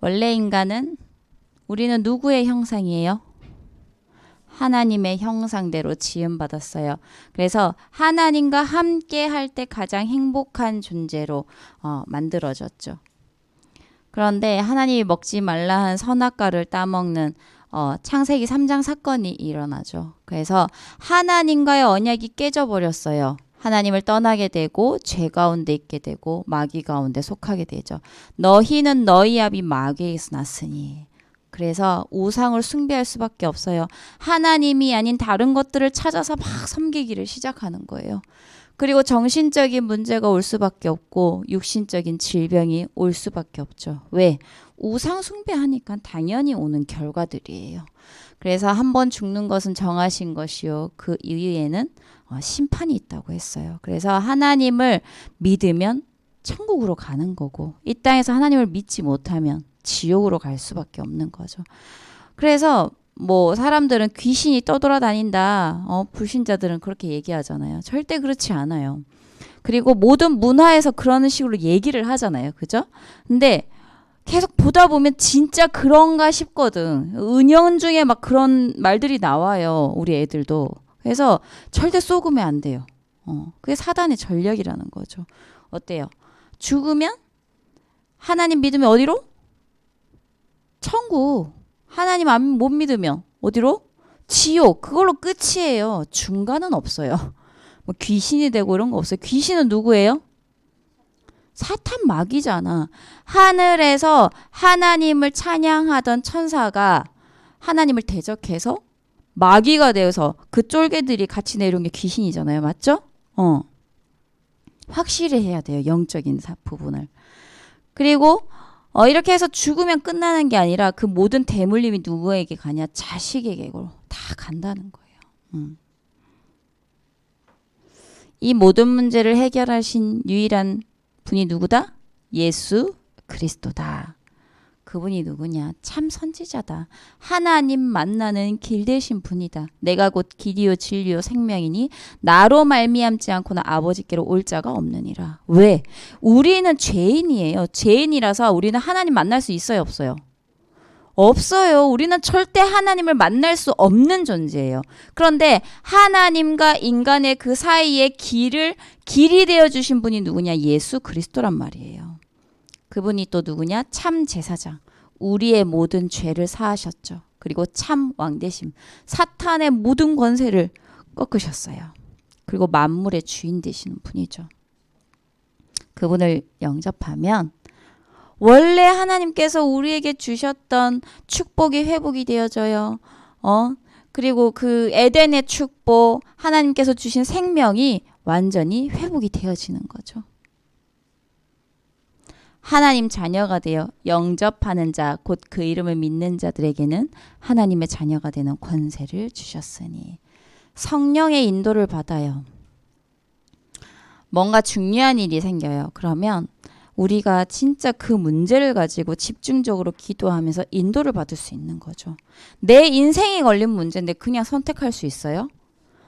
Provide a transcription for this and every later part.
원래 인간은 우리는 누구의 형상이에요? 하나님의 형상대로 지음받았어요. 그래서 하나님과 함께 할 때 가장 행복한 존재로 만들어졌죠. 그런데 하나님이 먹지 말라 한 선악과를 따먹는 창세기 3장 사건이 일어나죠. 그래서 하나님과의 언약이 깨져버렸어요. 하나님을 떠나게 되고 죄 가운데 있게 되고 마귀 가운데 속하게 되죠. 너희는 너희 아비 마귀에서 났으니. 그래서 우상을 숭배할 수밖에 없어요. 하나님이 아닌 다른 것들을 찾아서 막 섬기기를 시작하는 거예요. 그리고 정신적인 문제가 올 수밖에 없고 육신적인 질병이 올 수밖에 없죠. 왜? 우상 숭배하니까 당연히 오는 결과들이에요. 그래서 한 번 죽는 것은 정하신 것이요. 그 이후에는 심판이 있다고 했어요. 그래서 하나님을 믿으면 천국으로 가는 거고 이 땅에서 하나님을 믿지 못하면 지옥으로 갈 수밖에 없는 거죠. 그래서 뭐 사람들은 귀신이 떠돌아다닌다. 불신자들은 그렇게 얘기하잖아요. 절대 그렇지 않아요. 그리고 모든 문화에서 그런 식으로 얘기를 하잖아요. 그죠? 근데 계속 보다 보면 진짜 그런가 싶거든. 은연중에 막 그런 말들이 나와요. 우리 애들도. 그래서 절대 속으면 안 돼요. 그게 사단의 전략이라는 거죠. 어때요? 죽으면 하나님 믿으면 어디로? 천국. 하나님 못 믿으면 어디로? 지옥. 그걸로 끝이에요. 중간은 없어요. 뭐 귀신이 되고 이런 거 없어요. 귀신은 누구예요? 사탄 마귀잖아. 하늘에서 하나님을 찬양하던 천사가 하나님을 대적해서 마귀가 되어서 그 쫄개들이 같이 내려온 게 귀신이잖아요. 맞죠? 확실히 해야 돼요. 영적인 부분을. 그리고 이렇게 해서 죽으면 끝나는 게 아니라 그 모든 대물림이 누구에게 가냐? 자식에게로 다 간다는 거예요. 이 모든 문제를 해결하신 유일한 분이 누구다? 예수 그리스도다. 그분이 누구냐? 참 선지자다. 하나님 만나는 길 되신 분이다. 내가 곧 길이요 진리요 생명이니 나로 말미암지 않고는 아버지께로 올 자가 없느니라. 왜? 우리는 죄인이에요. 죄인이라서 우리는 하나님 만날 수 있어요? 없어요? 없어요. 우리는 절대 하나님을 만날 수 없는 존재예요. 그런데 하나님과 인간의 그 사이에 길이 되어주신 분이 누구냐? 예수 그리스도란 말이에요. 그분이 또 누구냐? 참 제사장. 우리의 모든 죄를 사하셨죠. 그리고 참 왕되심. 사탄의 모든 권세를 꺾으셨어요. 그리고 만물의 주인 되시는 분이죠. 그분을 영접하면 원래 하나님께서 우리에게 주셨던 축복이 회복이 되어져요. 그리고 그 에덴의 축복, 하나님께서 주신 생명이 완전히 회복이 되어지는 거죠. 하나님 자녀가 되어 영접하는 자, 곧 그 이름을 믿는 자들에게는 하나님의 자녀가 되는 권세를 주셨으니 성령의 인도를 받아요. 뭔가 중요한 일이 생겨요. 그러면 우리가 진짜 그 문제를 가지고 집중적으로 기도하면서 인도를 받을 수 있는 거죠. 내 인생에 걸린 문제인데 그냥 선택할 수 있어요?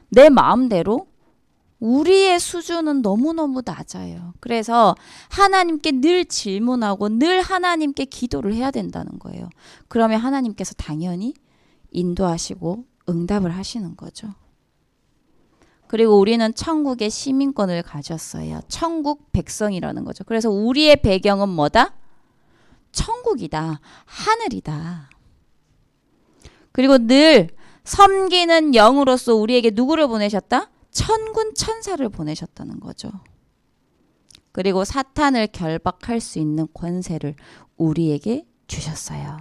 내 마음대로? 우리의 수준은 너무너무 낮아요. 그래서 하나님께 늘 질문하고 늘 하나님께 기도를 해야 된다는 거예요. 그러면 하나님께서 당연히 인도하시고 응답을 하시는 거죠. 그리고 우리는 천국의 시민권을 가졌어요. 천국 백성이라는 거죠. 그래서 우리의 배경은 뭐다? 천국이다. 하늘이다. 그리고 늘 섬기는 영으로서 우리에게 누구를 보내셨다? 천군 천사를 보내셨다는 거죠. 그리고 사탄을 결박할 수 있는 권세를 우리에게 주셨어요.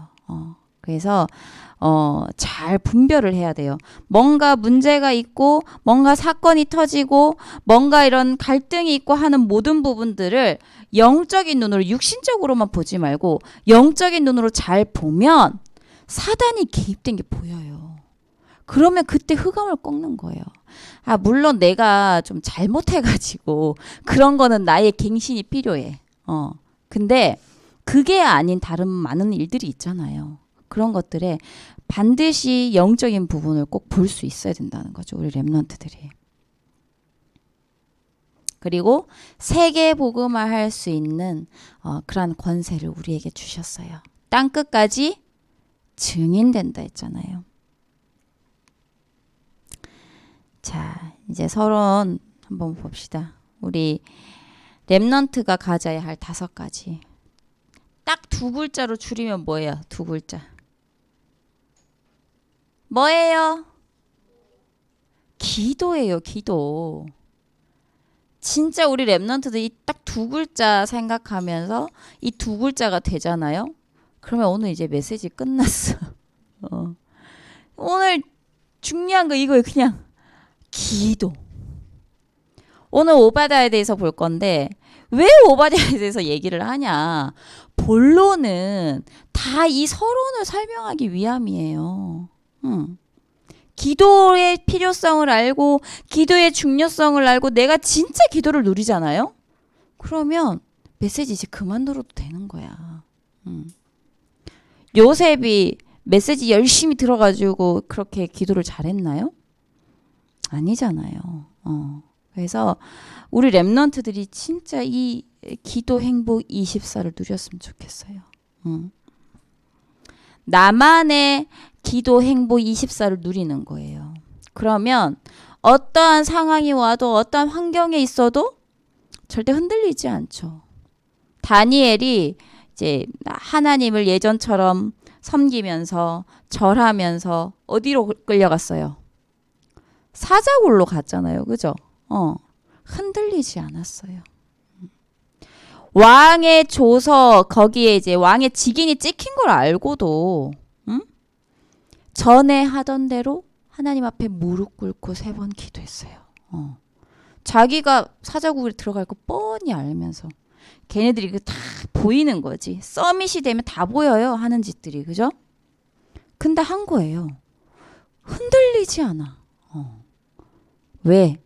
그래서 잘 분별을 해야 돼요. 뭔가 문제가 있고 뭔가 사건이 터지고 뭔가 이런 갈등이 있고 하는 모든 부분들을 영적인 눈으로 육신적으로만 보지 말고 영적인 눈으로 잘 보면 사단이 개입된 게 보여요. 그러면 그때 흑암을 꺾는 거예요. 물론 내가 좀 잘못해가지고 그런 거는 나의 갱신이 필요해. 근데 그게 아닌 다른 많은 일들이 있잖아요. 그런 것들에 반드시 영적인 부분을 꼭 볼 수 있어야 된다는 거죠. 우리 렘넌트들이. 그리고 세계 복음화 할 수 있는 그러한 권세를 우리에게 주셨어요. 땅 끝까지 증인된다 했잖아요. 자, 이제 서론 한번 봅시다. 우리 렘넌트가 가져야 할 5가지. 딱 2글자로 줄이면 뭐예요? 2글자. 뭐예요? 기도예요, 기도. 진짜 우리 렘넌트들이 딱 2글자 생각하면서 이 2글자가 되잖아요. 그러면 오늘 이제 메시지 끝났어. 오늘 중요한 거 이거예요. 그냥 기도. 오늘 오바댜에 대해서 볼 건데 왜 오바댜에 대해서 얘기를 하냐. 본론은 다 이 서론을 설명하기 위함이에요. 기도의 필요성을 알고 기도의 중요성을 알고 내가 진짜 기도를 누리잖아요. 그러면 메시지 이제 그만 들어도 되는 거야. 요셉이 메시지 열심히 들어가지고 그렇게 기도를 잘했나요? 아니잖아요. 그래서 우리 렘넌트들이 진짜 이 기도 행복 24를 누렸으면 좋겠어요. 나만의 기도 행복 24를 누리는 거예요. 그러면 어떠한 상황이 와도 어떠한 환경에 있어도 절대 흔들리지 않죠. 다니엘이 이제 하나님을 예전처럼 섬기면서 절하면서 어디로 끌려갔어요? 사자굴로 갔잖아요. 그죠? 흔들리지 않았어요. 왕의 조서 거기에 이제 왕의 직인이 찍힌 걸 알고도 전에 하던 대로 하나님 앞에 무릎 꿇고 3번 기도했어요. 자기가 사자굴에 들어갈 거 뻔히 알면서 걔네들이 그 다 보이는 거지. 서밋이 되면 다 보여요. 하는 짓들이. 그죠? 근데 한 거예요. 흔들리지 않아. 왜?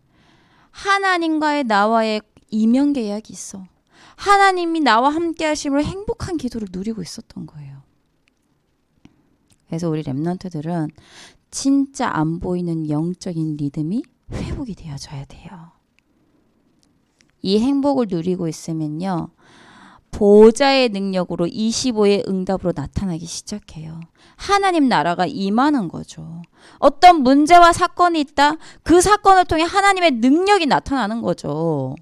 하나님과의 나와의 이면 계약이 있어. 하나님이 나와 함께 하심으로 행복한 기도를 누리고 있었던 거예요. 그래서 우리 렘넌트들은 진짜 안 보이는 영적인 리듬이 회복이 되어져야 돼요. 이 행복을 누리고 있으면요. 보좌의 능력으로 25의 응답으로 나타나기 시작해요. 하나님 나라가 임하는 거죠. 어떤 문제와 사건이 있다. 그 사건을 통해 하나님의 능력이 나타나는 거죠.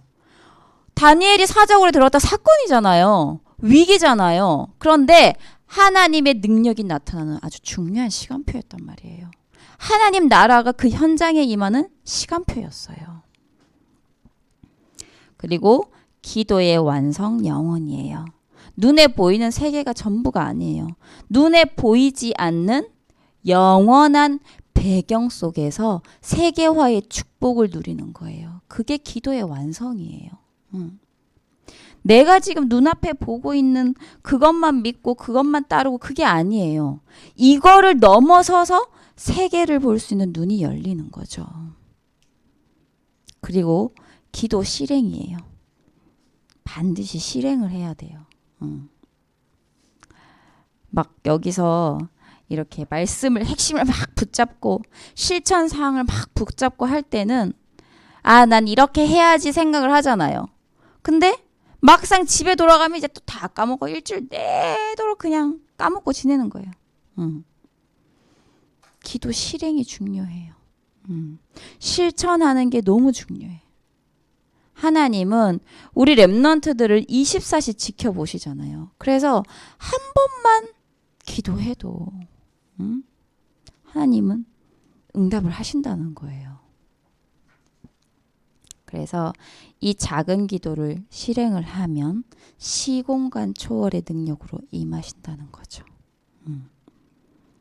다니엘이 사자굴에 들어갔다 사건이잖아요. 위기잖아요. 그런데 하나님의 능력이 나타나는 아주 중요한 시간표였단 말이에요. 하나님 나라가 그 현장에 임하는 시간표였어요. 그리고 기도의 완성 영혼이에요. 눈에 보이는 세계가 전부가 아니에요. 눈에 보이지 않는 영원한 배경 속에서 세계화의 축복을 누리는 거예요. 그게 기도의 완성이에요. 내가 지금 눈앞에 보고 있는 그것만 믿고 그것만 따르고 그게 아니에요. 이거를 넘어서서 세계를 볼 수 있는 눈이 열리는 거죠. 그리고 기도 실행이에요. 반드시 실행을 해야 돼요. 막 여기서 이렇게 말씀을 핵심을 막 붙잡고 실천 사항을 막 붙잡고 할 때는 난 이렇게 해야지 생각을 하잖아요. 근데 막상 집에 돌아가면 이제 또 다 까먹고 일주일 내도록 그냥 까먹고 지내는 거예요. 기도 실행이 중요해요. 실천하는 게 너무 중요해. 하나님은 우리 렘넌트들을 24시 지켜보시잖아요. 그래서 한 번만 기도해도 하나님은 응답을 하신다는 거예요. 그래서 이 작은 기도를 실행을 하면 시공간 초월의 능력으로 임하신다는 거죠.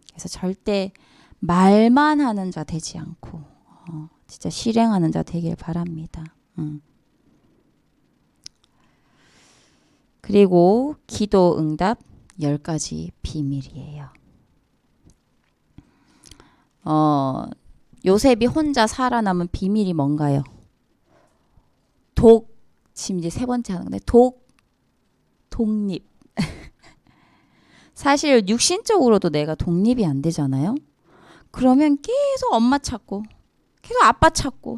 그래서 절대 말만 하는 자 되지 않고 진짜 실행하는 자 되길 바랍니다. 그리고 기도 응답 10가지 비밀이에요. 요셉이 혼자 살아남은 비밀이 뭔가요? 지금 이제 3번째 하는 건데 독립. 사실 육신적으로도 내가 독립이 안 되잖아요. 그러면 계속 엄마 찾고 계속 아빠 찾고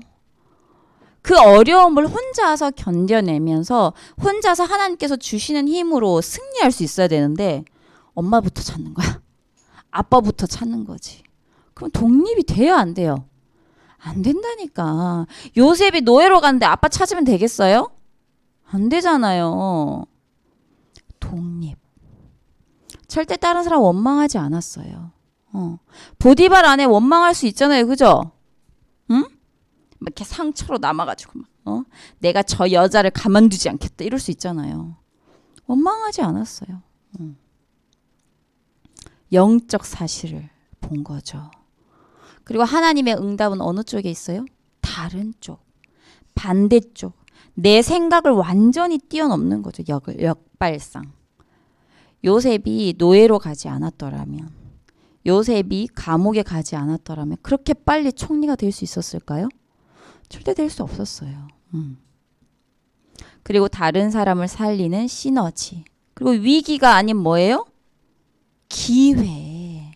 그 어려움을 혼자서 견뎌내면서 혼자서 하나님께서 주시는 힘으로 승리할 수 있어야 되는데 엄마부터 찾는 거야. 아빠부터 찾는 거지. 그럼 독립이 돼요, 안 돼요? 안 된다니까. 요셉이 노예로 갔는데 아빠 찾으면 되겠어요? 안 되잖아요. 독립. 절대 다른 사람 원망하지 않았어요. 보디발 안에 원망할 수 있잖아요. 그죠? 응? 막 이렇게 상처로 남아가지고 막, 내가 저 여자를 가만두지 않겠다 이럴 수 있잖아요. 원망하지 않았어요. 영적 사실을 본 거죠. 그리고 하나님의 응답은 어느 쪽에 있어요? 다른 쪽, 반대쪽. 내 생각을 완전히 뛰어넘는 거죠. 역발상. 요셉이 노예로 가지 않았더라면, 요셉이 감옥에 가지 않았더라면 그렇게 빨리 총리가 될 수 있었을까요? 절대 될 수 없었어요. 그리고 다른 사람을 살리는 시너지. 그리고 위기가 아닌 뭐예요? 기회.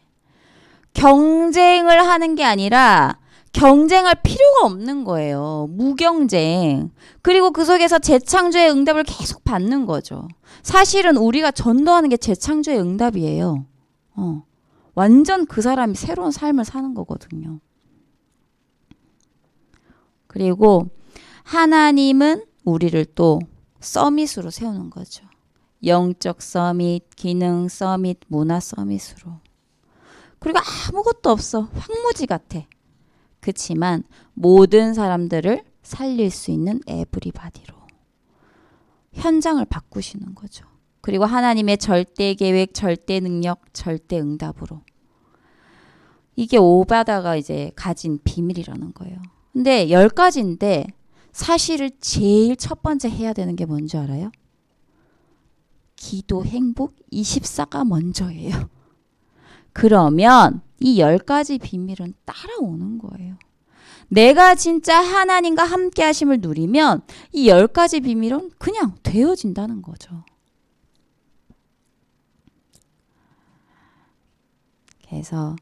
경쟁을 하는 게 아니라 경쟁할 필요가 없는 거예요. 무경쟁. 그리고 그 속에서 재창조의 응답을 계속 받는 거죠. 사실은 우리가 전도하는 게 재창조의 응답이에요. 완전 그 사람이 새로운 삶을 사는 거거든요. 그리고 하나님은 우리를 또 서밋으로 세우는 거죠. 영적 서밋, 기능 서밋, 문화 서밋으로. 그리고 아무것도 없어. 황무지 같아. 그치만 모든 사람들을 살릴 수 있는 에브리바디로 현장을 바꾸시는 거죠. 그리고 하나님의 절대 계획, 절대 능력, 절대 응답으로. 이게 오바다가 이제 가진 비밀이라는 거예요. 근데 10가지인데 사실을 제일 첫 번째 해야 되는 게 뭔지 알아요? 기도, 행복, 24가 먼저예요. 그러면 이 10가지 비밀은 따라오는 거예요. 내가 진짜 하나님과 함께 하심을 누리면 이 10가지 비밀은 그냥 되어진다는 거죠. 그래서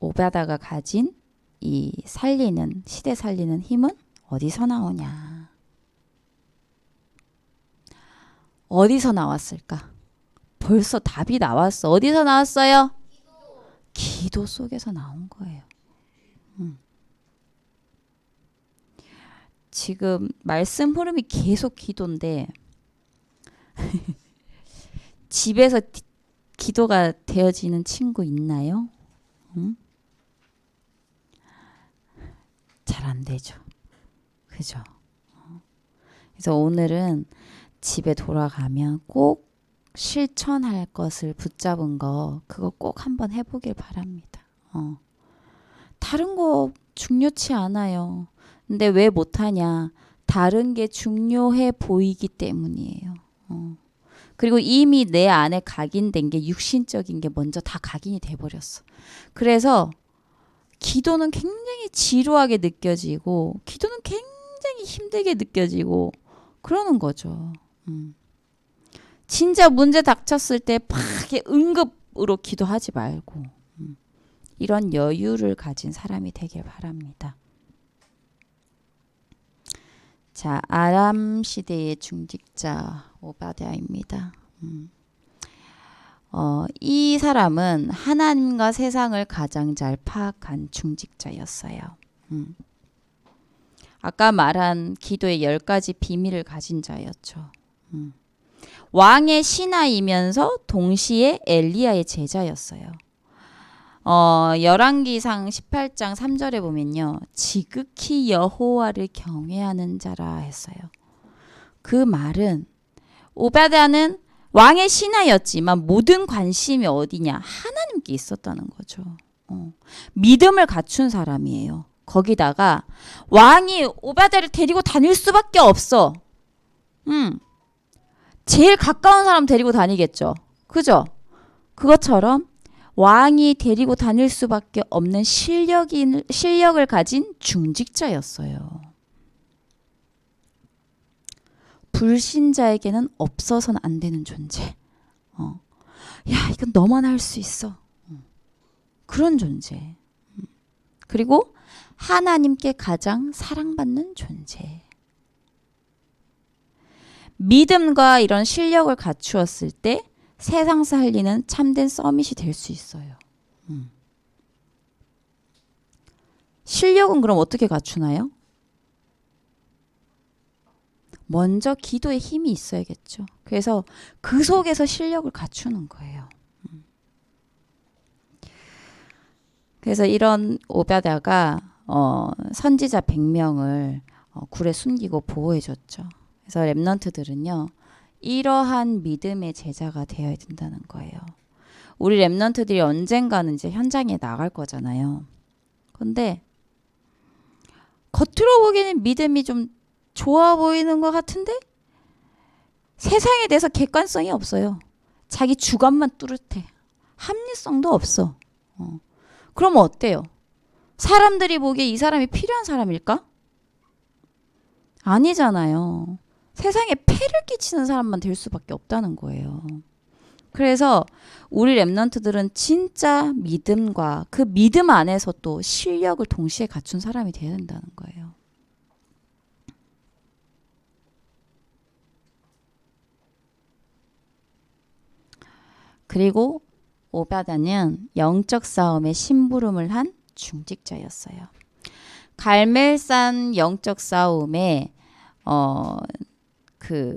오바다가 가진 이 시대 살리는 힘은 어디서 나오냐? 어디서 나왔을까? 벌써 답이 나왔어. 어디서 나왔어요? 기도 속에서 나온 거예요. 지금 말씀 흐름이 계속 기도인데 집에서 기도가 되어지는 친구 있나요? 잘 안 되죠. 그죠? 그래서 오늘은 집에 돌아가면 꼭 실천할 것을 붙잡은 거 그거 꼭 한번 해보길 바랍니다. 다른 거 중요치 않아요. 근데 왜 못하냐? 다른 게 중요해 보이기 때문이에요. 그리고 이미 내 안에 각인된 게 육신적인 게 먼저 다 각인이 돼버렸어. 그래서 기도는 굉장히 지루하게 느껴지고 기도는 굉장히 힘들게 느껴지고 그러는 거죠. 진짜 문제 닥쳤을 때 막 응급으로 기도하지 말고 이런 여유를 가진 사람이 되길 바랍니다. 자, 아람 시대의 중직자 오바댜입니다. 이 사람은 하나님과 세상을 가장 잘 파악한 중직자였어요. 아까 말한 기도의 10가지 비밀을 가진 자였죠. 왕의 신하이면서 동시에 엘리야의 제자였어요. 열왕기상 18장 3절에 보면요. 지극히 여호와를 경외하는 자라 했어요. 그 말은 오바댜는 왕의 신하였지만 모든 관심이 어디냐? 하나님께 있었다는 거죠. 믿음을 갖춘 사람이에요. 거기다가 왕이 오바댜를 데리고 다닐 수밖에 없어. 제일 가까운 사람 데리고 다니겠죠. 그죠? 그것처럼 왕이 데리고 다닐 수밖에 없는 실력을 가진 중직자였어요. 불신자에게는 없어서는 안 되는 존재. 야, 이건 너만 할 수 있어. 그런 존재. 그리고 하나님께 가장 사랑받는 존재. 믿음과 이런 실력을 갖추었을 때 세상 살리는 참된 서밋이 될 수 있어요. 실력은 그럼 어떻게 갖추나요? 먼저 기도에 힘이 있어야겠죠. 그래서 그 속에서 실력을 갖추는 거예요. 그래서 이런 오바댜가 선지자 100명을 굴에 숨기고 보호해줬죠. 그래서 랩넌트들은요. 이러한 믿음의 제자가 되어야 된다는 거예요. 우리 랩넌트들이 언젠가는 이제 현장에 나갈 거잖아요. 근데 겉으로 보기에는 믿음이 좀 좋아 보이는 것 같은데 세상에 대해서 객관성이 없어요. 자기 주관만 뚜렷해. 합리성도 없어. 그럼 어때요? 사람들이 보기에 이 사람이 필요한 사람일까? 아니잖아요. 세상에 폐를 끼치는 사람만 될 수밖에 없다는 거예요. 그래서 우리 랩넌트들은 진짜 믿음과 그 믿음 안에서 또 실력을 동시에 갖춘 사람이 되어야 된다는 거예요. 그리고 오바댜는 영적 싸움에 심부름을 한 중직자였어요. 갈멜산 영적 싸움에 그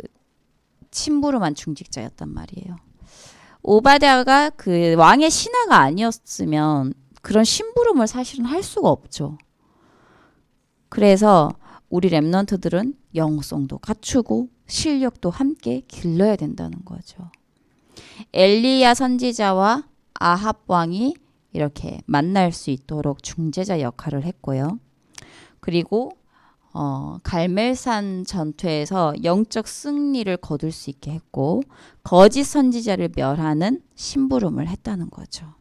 심부름한 중직자였단 말이에요. 오바댜가 그 왕의 신하가 아니었으면 그런 심부름을 사실은 할 수가 없죠. 그래서 우리 랩넌트들은 영성도 갖추고 실력도 함께 길러야 된다는 거죠. 엘리야 선지자와 아합 왕이 이렇게 만날 수 있도록 중재자 역할을 했고요. 그리고 갈멜산 전투에서 영적 승리를 거둘 수 있게 했고 거짓 선지자를 멸하는 심부름을 했다는 거죠.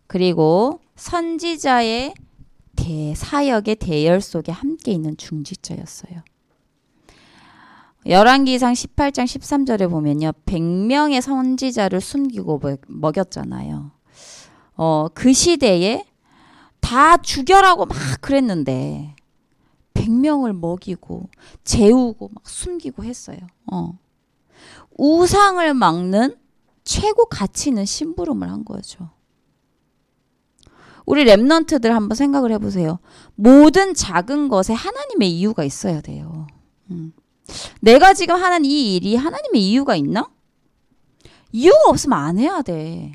그리고 선지자의 사역의 대열 속에 함께 있는 중직자였어요. 열왕기상 18장 13절에 보면요. 100명의 선지자를 숨기고 먹였잖아요. 그 시대에 다 죽여라고 막 그랬는데 100명을 먹이고 재우고 막 숨기고 했어요. 우상을 막는 최고 가치 있는 심부름을 한 거죠. 우리 랩넌트들 한번 생각을 해보세요. 모든 작은 것에 하나님의 이유가 있어야 돼요. 내가 지금 하는 이 일이 하나님의 이유가 있나? 이유가 없으면 안 해야 돼.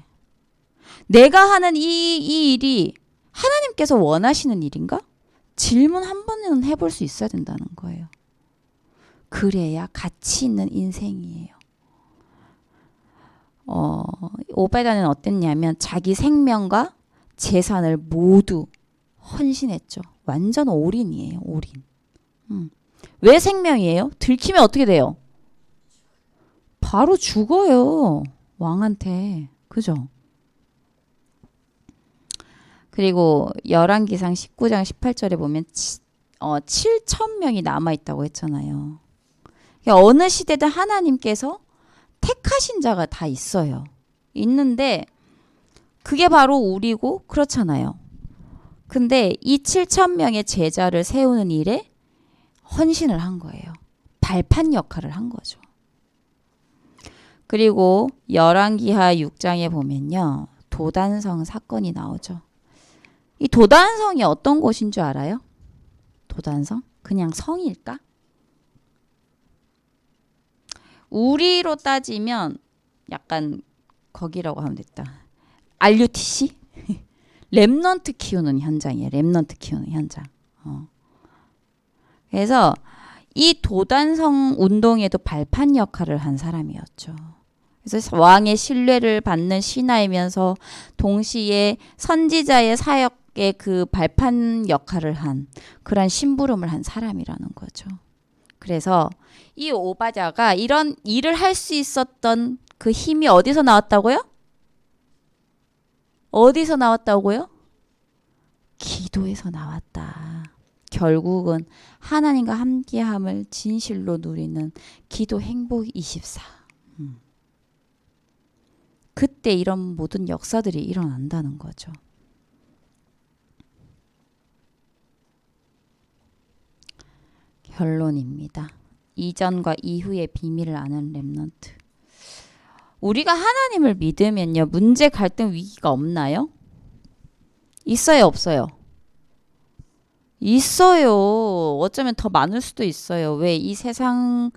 내가 하는 이 일이 하나님께서 원하시는 일인가? 질문 한 번은 해볼 수 있어야 된다는 거예요. 그래야 가치 있는 인생이에요. 오바댜는 어땠냐면 자기 생명과 재산을 모두 헌신했죠. 완전 올인이에요. 올인. 왜 생명이에요? 들키면 어떻게 돼요? 바로 죽어요. 왕한테. 그죠? 그리고 열왕기상 19장 18절에 보면 7,000명이 남아있다고 했잖아요. 그러니까 어느 시대든 하나님께서 택하신 자가 다 있어요. 있는데 그게 바로 우리고 그렇잖아요. 근데 이 7,000명의 제자를 세우는 일에 헌신을 한 거예요. 발판 역할을 한 거죠. 그리고 열왕기하 6장에 보면요. 도단성 사건이 나오죠. 이 도단성이 어떤 곳인 줄 알아요? 도단성? 그냥 성일까? 우리로 따지면 약간 거기라고 하면 됐다. RUTC? 랩넌트 키우는 현장이에요. 랩넌트 키우는 현장. 그래서 이 도단성 운동에도 발판 역할을 한 사람이었죠. 그래서 왕의 신뢰를 받는 신하이면서 동시에 선지자의 사역의 그 발판 역할을 한 그런 심부름을 한 사람이라는 거죠. 그래서 이 오바댜가 이런 일을 할 수 있었던 그 힘이 어디서 나왔다고요? 어디서 나왔다고요? 기도에서 나왔다. 결국은 하나님과 함께함을 진실로 누리는 기도 행복 24. 그때 이런 모든 역사들이 일어난다는 거죠. 결론입니다. 이전과 이후의 비밀을 아는 렘넌트. 우리가 하나님을 믿으면요. 문제, 갈등, 위기가 없나요? 있어요, 없어요? 있어요. 어쩌면 더 많을 수도 있어요. 왜? 이 세상의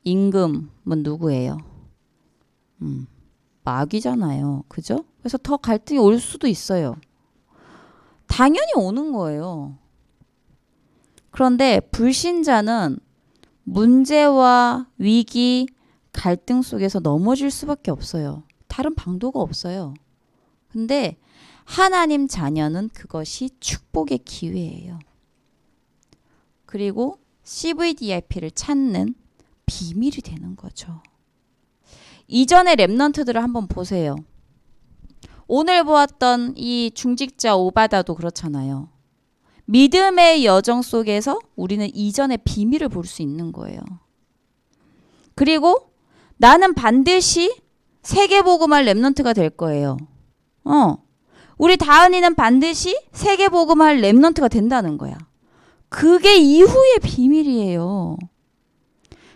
임금은 누구예요? 마귀잖아요. 그죠? 그래서 더 갈등이 올 수도 있어요. 당연히 오는 거예요. 그런데 불신자는 문제와 위기, 갈등 속에서 넘어질 수밖에 없어요. 다른 방도가 없어요. 근데 하나님 자녀는 그것이 축복의 기회예요. 그리고 CVDIP를 찾는 비밀이 되는 거죠. 이전의 렘넌트들을 한번 보세요. 오늘 보았던 이 중직자 오바다도 그렇잖아요. 믿음의 여정 속에서 우리는 이전의 비밀을 볼 수 있는 거예요. 그리고 나는 반드시 세계복음할 렘넌트가 될 거예요. 우리 다은이는 반드시 세계복음할 렘넌트가 된다는 거야. 그게 이후의 비밀이에요.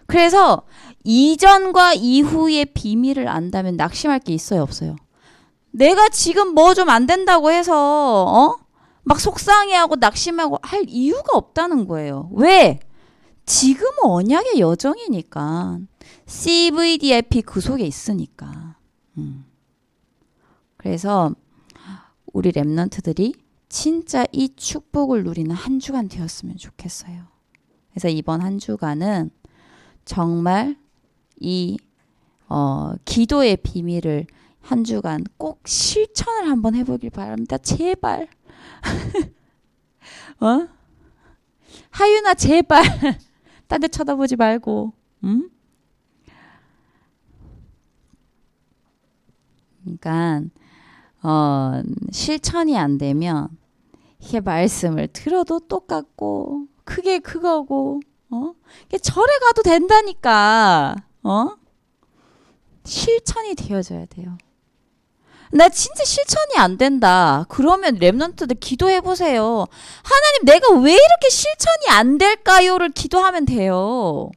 그래서 이전과 이후의 비밀을 안다면 낙심할 게 있어요, 없어요? 내가 지금 뭐 좀 안 된다고 해서 막 속상해하고 낙심하고 할 이유가 없다는 거예요. 왜? 지금은 언약의 여정이니까. CVDIP 그 속에 있으니까. 그래서 우리 렘넌트들이 진짜 이 축복을 누리는 한 주간 되었으면 좋겠어요. 그래서 이번 한 주간은 정말 이 기도의 비밀을 한 주간 꼭 실천을 한번 해보길 바랍니다. 제발. 하윤아 제발. 딴 데 쳐다보지 말고. 그러니까 실천이 안 되면 이게 말씀을 들어도 똑같고 그게 그거고 절에 가도 된다니까. 실천이 되어져야 돼요. 나 진짜 실천이 안 된다. 그러면 렘넌트들 기도해 보세요. 하나님 내가 왜 이렇게 실천이 안 될까요를 기도하면 돼요.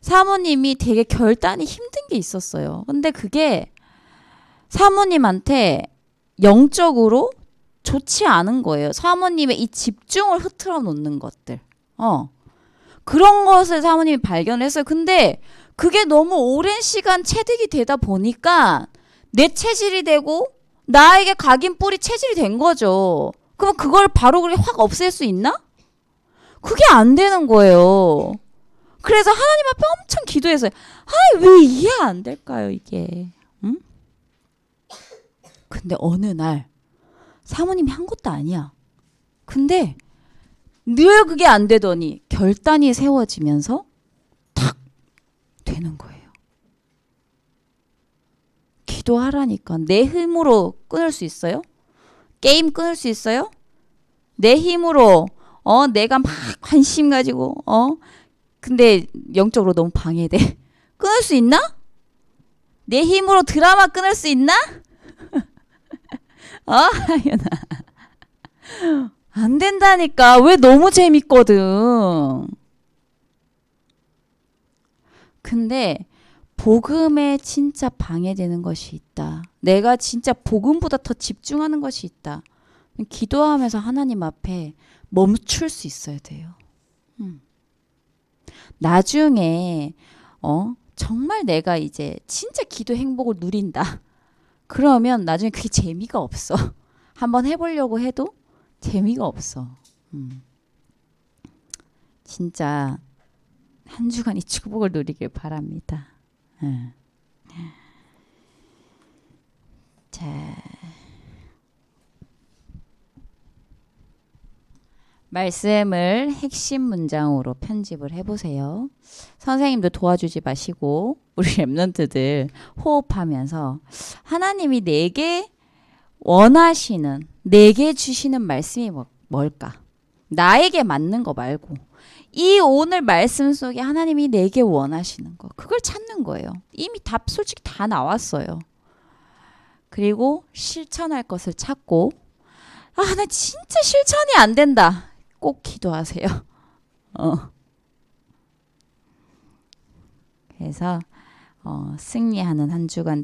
사모님이 되게 결단이 힘든 게 있었어요. 근데 그게 사모님한테 영적으로 좋지 않은 거예요. 사모님의 이 집중을 흐트러 놓는 것들. 그런 것을 사모님이 발견했어요. 근데 그게 너무 오랜 시간 체득이 되다 보니까 내 체질이 되고 나에게 각인 뿌리 체질이 된 거죠. 그럼 그걸 바로 그렇게 확 없앨 수 있나? 그게 안 되는 거예요. 그래서 하나님 앞에 엄청 기도했어요. 왜 이해 안 될까요, 이게? 근데 어느 날 사모님이 한 것도 아니야. 근데 늘 그게 안 되더니 결단이 세워지면서 탁 되는 거예요. 기도하라니까. 내 힘으로 끊을 수 있어요? 게임 끊을 수 있어요? 내 힘으로 내가 막 관심 가지고 근데 영적으로 너무 방해돼. 끊을 수 있나? 내 힘으로 드라마 끊을 수 있나? 하연아. 안 된다니까. 왜? 너무 재밌거든. 근데 복음에 진짜 방해되는 것이 있다. 내가 진짜 복음보다 더 집중하는 것이 있다. 기도하면서 하나님 앞에 멈출 수 있어야 돼요. 나중에 정말 내가 이제 진짜 기도 행복을 누린다. 그러면 나중에 그게 재미가 없어. 한번 해보려고 해도 재미가 없어. 진짜 한 주간 이 축복을 누리길 바랍니다. 자, 말씀을 핵심 문장으로 편집을 해보세요. 선생님도 도와주지 마시고 우리 렘넌트들 호흡하면서 하나님이 내게 원하시는, 내게 주시는 말씀이 뭘까? 나에게 맞는 거 말고 이 오늘 말씀 속에 하나님이 내게 원하시는 거, 그걸 찾는 거예요. 이미 답 솔직히 다 나왔어요. 그리고 실천할 것을 찾고 나 진짜 실천이 안 된다. 꼭 기도하세요. 어. 그래서 승리하는 한 주간